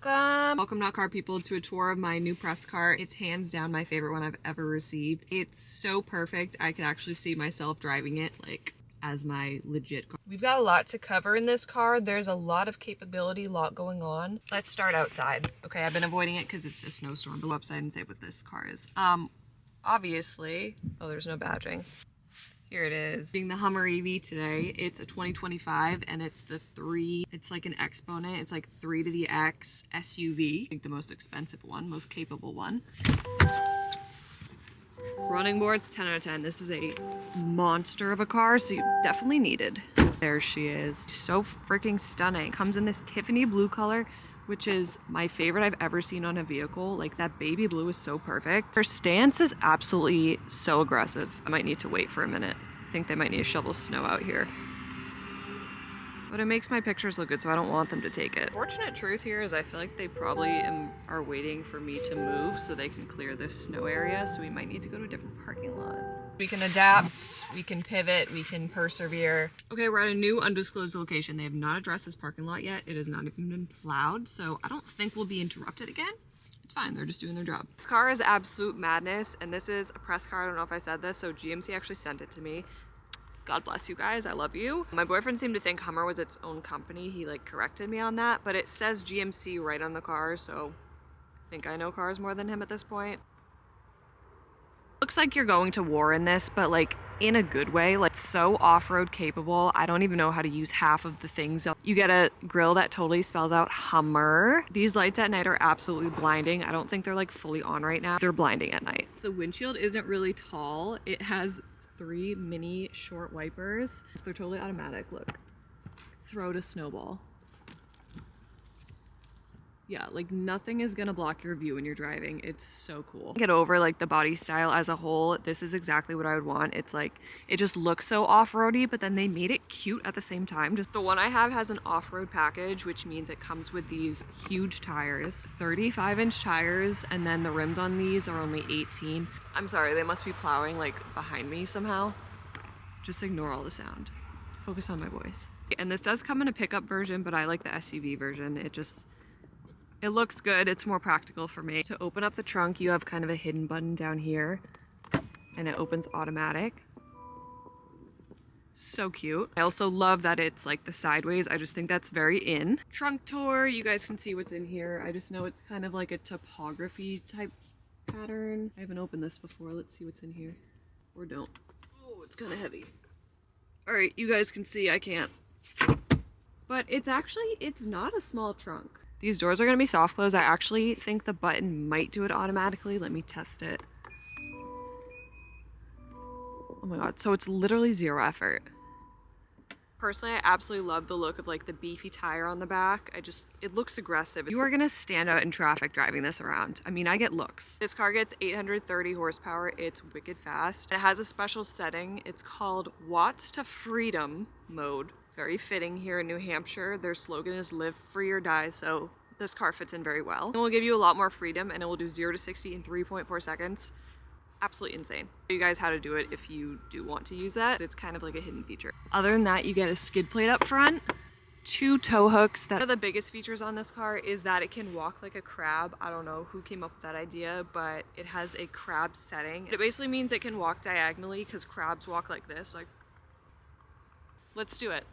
Welcome not car people to a tour of my new press car. It's hands down my favorite one I've ever received. It's so perfect. I could actually see myself driving it like as my legit car. We've got a lot to cover in this car. There's a lot of capability, a lot going on. Let's start outside. Okay, I've been avoiding it because it's a snowstorm. Go upside and say what this car is. Obviously, oh, there's no badging. Here it is. Being the Hummer EV today. It's a 2025 and it's like an exponent. It's like 3 to the X SUV. I think the most expensive one, most capable one. Running boards, 10 out of 10. This is a monster of a car, so you definitely needed. There she is. So freaking stunning. Comes in this Tiffany blue color, which is my favorite I've ever seen on a vehicle. Like, that baby blue is so perfect. Her stance is absolutely so aggressive. I might need to wait for a minute. I think they might need to shovel snow out here. But it makes my pictures look good, so I don't want them to take it. Fortunate truth here is I feel like they probably are waiting for me to move so they can clear this snow area, so we might need to go to a different parking lot. We can adapt, we can pivot, we can persevere. Okay, we're at a new undisclosed location. They have not addressed this parking lot yet. It has not even been plowed, so I don't think we'll be interrupted again. It's fine, they're just doing their job. This car is absolute madness, and this is a press car. I don't know if I said this, so GMC actually sent it to me. God bless you guys, I love you. My boyfriend seemed to think Hummer was its own company. He like corrected me on that, but it says GMC right on the car, so I think I know cars more than him at this point. Looks like you're going to war in this, but like in a good way. Like, so off-road capable. I don't even know how to use half of the things. You get a grille that totally spells out Hummer. These lights at night are absolutely blinding. I don't think they're like fully on right now. They're blinding at night. So windshield isn't really tall. It has 3 mini short wipers. So they're totally automatic. Look, throw to snowball. Yeah, like nothing is gonna block your view when you're driving. It's so cool. Get over like the body style as a whole. This is exactly what I would want. It's like, it just looks so off-roady, but then they made it cute at the same time. Just the one I have has an off-road package, which means it comes with these huge tires, 35-inch tires, and then the rims on these are only 18. I'm sorry, they must be plowing like behind me somehow. Just ignore all the sound. Focus on my voice. And this does come in a pickup version, but I like the SUV version. It looks good. It's more practical for me. To open up the trunk, you have kind of a hidden button down here, and it opens automatic. So cute. I also love that it's like the sideways. I just think that's very in. Trunk tour, you guys can see what's in here. I just know it's kind of like a topography type pattern. I haven't opened this before. Let's see what's in here. Or don't. Oh, it's kind of heavy. All right, you guys can see I can't. But it's not a small trunk. These doors are gonna be soft close. I actually think the button might do it automatically. Let me test it. Oh my God, so it's literally 0 effort. Personally, I absolutely love the look of like the beefy tire on the back. It looks aggressive. You are gonna stand out in traffic driving this around. I mean, I get looks. This car gets 830 horsepower. It's wicked fast. It has a special setting. It's called Watts to Freedom mode. Very fitting here in New Hampshire. Their slogan is live free or die, so this car fits in very well. It will give you a lot more freedom, and it will do 0 to 60 in 3.4 seconds. Absolutely insane. I'll show you guys how to do it if you do want to use that. It's kind of like a hidden feature. Other than that, you get a skid plate up front, 2 tow hooks. One of the biggest features on this car is that it can walk like a crab. I don't know who came up with that idea, but it has a crab setting. It basically means it can walk diagonally because crabs walk like this. Like, let's do it.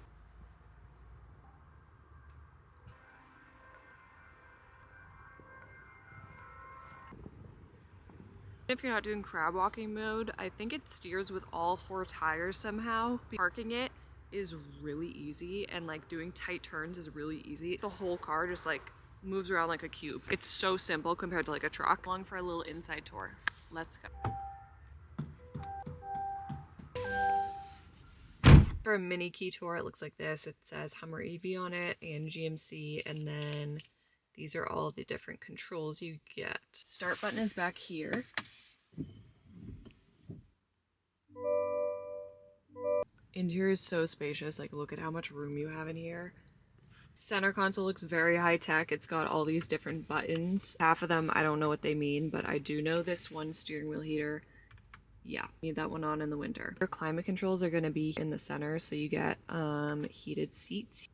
If you're not doing crab walking mode, I think it steers with all 4 tires somehow. Parking it is really easy, and like doing tight turns is really easy. The whole car just like moves around like a cube. It's so simple compared to like a truck. Along for a little inside tour. Let's go. For a mini key tour, it looks like this. It says Hummer EV on it and GMC, and then these are all the different controls you get. Start button is back here. Interior is so spacious. Like, look at how much room you have in here. Center console looks very high tech. It's got all these different buttons. Half of them I don't know what they mean, but I do know this one steering wheel heater. Yeah, need that one on in the winter. Your climate controls are going to be in the center, so you get heated seats.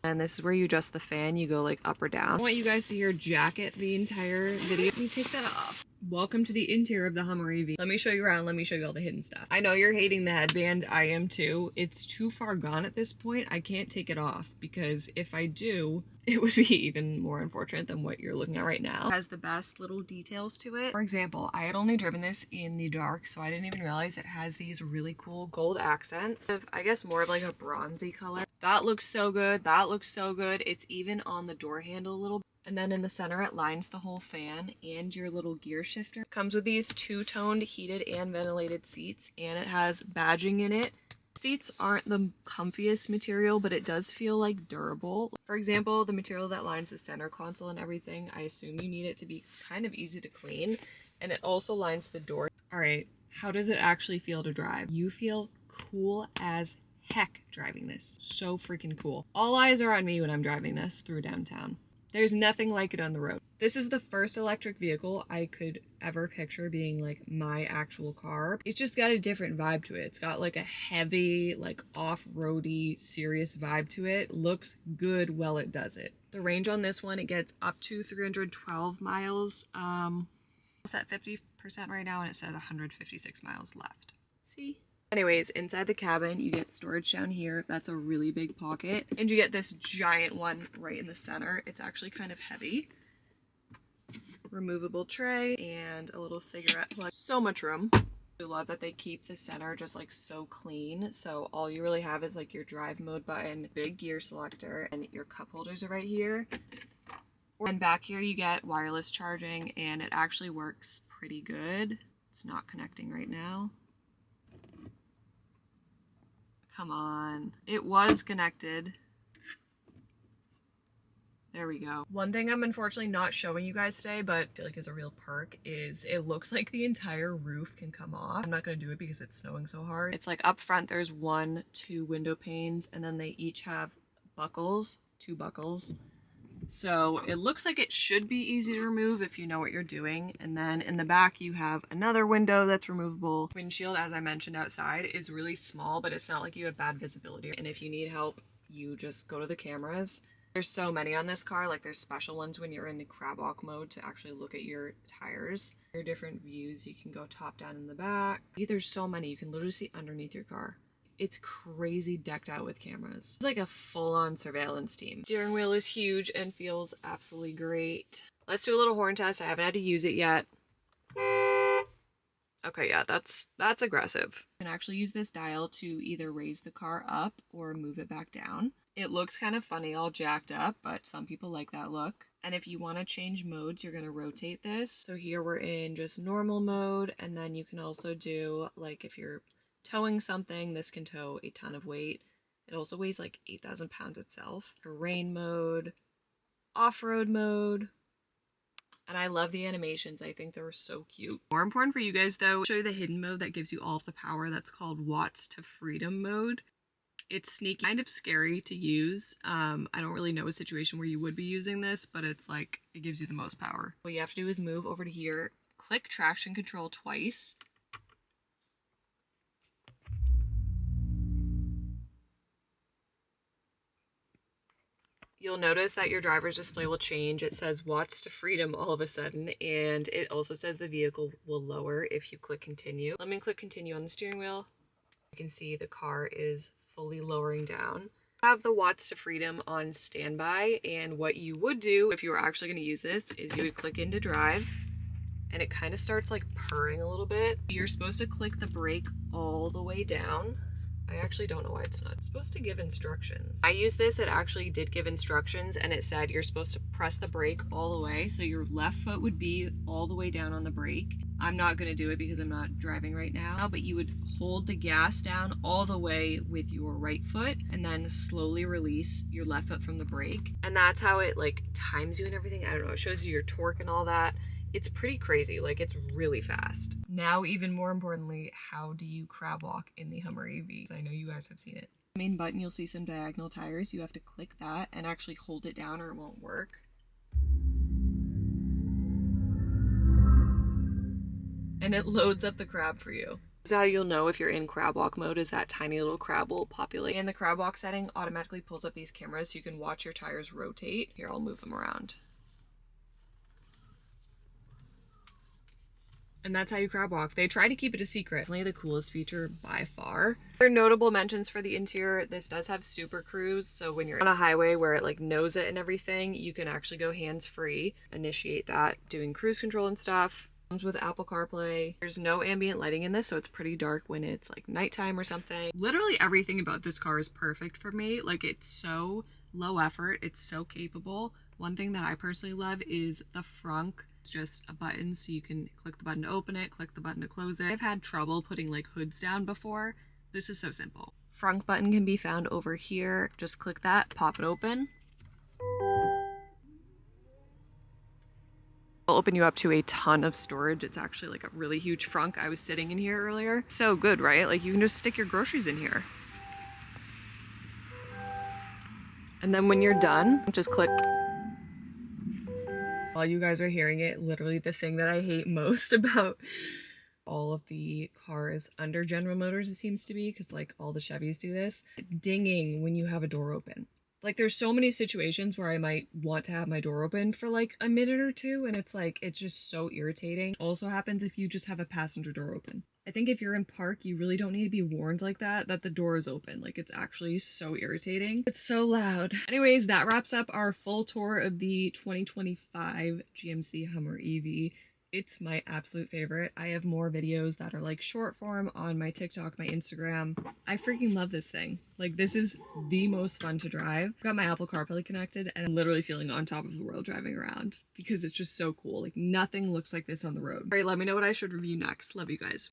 And this is where you adjust the fan. You go like up or down. I want you guys to hear jacket the entire video. Let me take that off. Welcome to the interior of the Hummer EV. Let me show you around. Let me show you all the hidden stuff. I know you're hating the headband. I am too. It's too far gone at this point. I can't take it off because if I do, it would be even more unfortunate than what you're looking at right now. It has the best little details to it. For example, I had only driven this in the dark, so I didn't even realize it has these really cool gold accents. I guess more of like a bronzy color. That looks so good. That looks so good. It's even on the door handle a little bit. And then in the center, it lines the whole fan and your little gear shifter. It comes with these two-toned heated and ventilated seats, and it has badging in it. Seats aren't the comfiest material, but it does feel like durable. For example, the material that lines the center console and everything, I assume you need it to be kind of easy to clean. And it also lines the door. All right, how does it actually feel to drive? You feel cool as heck driving this. So freaking cool. All eyes are on me when I'm driving this through downtown. There's nothing like it on the road. This is the first electric vehicle I could ever picture being like my actual car. It's just got a different vibe to it. It's got like a heavy, like off-roady, serious vibe to it. Looks good while it does it. The range on this one, it gets up to 312 miles. It's at 50% right now and it says 156 miles left. See? Anyways, inside the cabin, you get storage down here. That's a really big pocket. And you get this giant one right in the center. It's actually kind of heavy. Removable tray and a little cigarette plug. So much room. I love that they keep the center just like so clean. So all you really have is like your drive mode button, big gear selector, and your cup holders are right here. And back here you get wireless charging and it actually works pretty good. It's not connecting right now. Come on. It was connected. There we go. One thing I'm unfortunately not showing you guys today, but I feel like is a real perk, is it looks like the entire roof can come off. I'm not going to do it because it's snowing so hard. It's like up front there's 2 window panes and then they each have buckles, 2 buckles. So it looks like it should be easy to remove if you know what you're doing. And then in the back you have another window that's removable. Windshield, as I mentioned outside, is really small, but it's not like you have bad visibility. And if you need help, you just go to the cameras. There's so many on this car, like there's special ones when you're in the crab walk mode to actually look at your tires. There are different views. You can go top down in the back. There's so many. You can literally see underneath your car. It's crazy decked out with cameras. It's like a full-on surveillance team. Steering wheel is huge and feels absolutely great. Let's do a little horn test. I haven't had to use it yet. Okay, yeah, that's aggressive. You can actually use this dial to either raise the car up or move it back down. It looks kind of funny, all jacked up, but some people like that look. And if you want to change modes, you're going to rotate this. So here we're in just normal mode, and then you can also do, like, if you're towing something, this can tow a ton of weight. It also weighs like 8,000 pounds itself. Terrain mode, off-road mode, and I love the animations. I think they're so cute. More important for you guys though, I'll show you the hidden mode that gives you all of the power. That's called Watts to Freedom mode. It's sneaky, kind of scary to use. I don't really know a situation where you would be using this, but it's like, it gives you the most power. What you have to do is move over to here, click traction control twice, you'll notice that your driver's display will change. It says Watts to Freedom all of a sudden, and it also says the vehicle will lower if you click continue. Let me click continue on the steering wheel. You can see the car is fully lowering down. I have the Watts to Freedom on standby, and what you would do if you were actually going to use this is you would click into drive, and it kind of starts like purring a little bit. You're supposed to click the brake all the way down. I actually don't know why it's not. It's supposed to give instructions. I used this, it actually did give instructions, and it said you're supposed to press the brake all the way, so your left foot would be all the way down on the brake. I'm not gonna do it because I'm not driving right now, but you would hold the gas down all the way with your right foot and then slowly release your left foot from the brake. And that's how it like times you and everything. I don't know, it shows you your torque and all that. It's pretty crazy, like it's really fast. Now, even more importantly, how do you crab walk in the Hummer EV? I know you guys have seen it. Main button, you'll see some diagonal tires. You have to click that and actually hold it down or it won't work. And it loads up the crab for you. This is how you'll know if you're in crab walk mode, is that tiny little crab will populate. And the crab walk setting automatically pulls up these cameras so you can watch your tires rotate. Here, I'll move them around. And that's how you crab walk. They try to keep it a secret. Definitely the coolest feature by far. Other notable mentions for the interior, this does have super cruise. So when you're on a highway where it like knows it and everything, you can actually go hands-free, initiate that, doing cruise control and stuff. Comes with Apple CarPlay. There's no ambient lighting in this, so it's pretty dark when it's like nighttime or something. Literally everything about this car is perfect for me. Like, it's so low effort, it's so capable. One thing that I personally love is the frunk. It's just a button, so you can click the button to open it, click the button to close it. I've had trouble putting like hoods down before. This is so simple. Frunk button can be found over here. Just click that, pop it open. It'll open you up to a ton of storage. It's actually like a really huge frunk. I was sitting in here earlier. So good, right? Like, you can just stick your groceries in here. And then when you're done, just click. While you guys are hearing it, literally the thing that I hate most about all of the cars under General Motors, it seems to be, because like all the Chevys do this, dinging when you have a door open. Like, there's so many situations where I might want to have my door open for like a minute or two, and it's like, it's just so irritating. Also happens if you just have a passenger door open. I think if you're in park, you really don't need to be warned like that the door is open. Like, it's actually so irritating. It's so loud. Anyways, that wraps up our full tour of the 2025 GMC Hummer EV. It's my absolute favorite. I have more videos that are like short form on my TikTok, my Instagram. I freaking love this thing. Like, this is the most fun to drive. I've got my Apple CarPlay connected and I'm literally feeling on top of the world driving around because it's just so cool. Like, nothing looks like this on the road. All right, let me know what I should review next. Love you guys.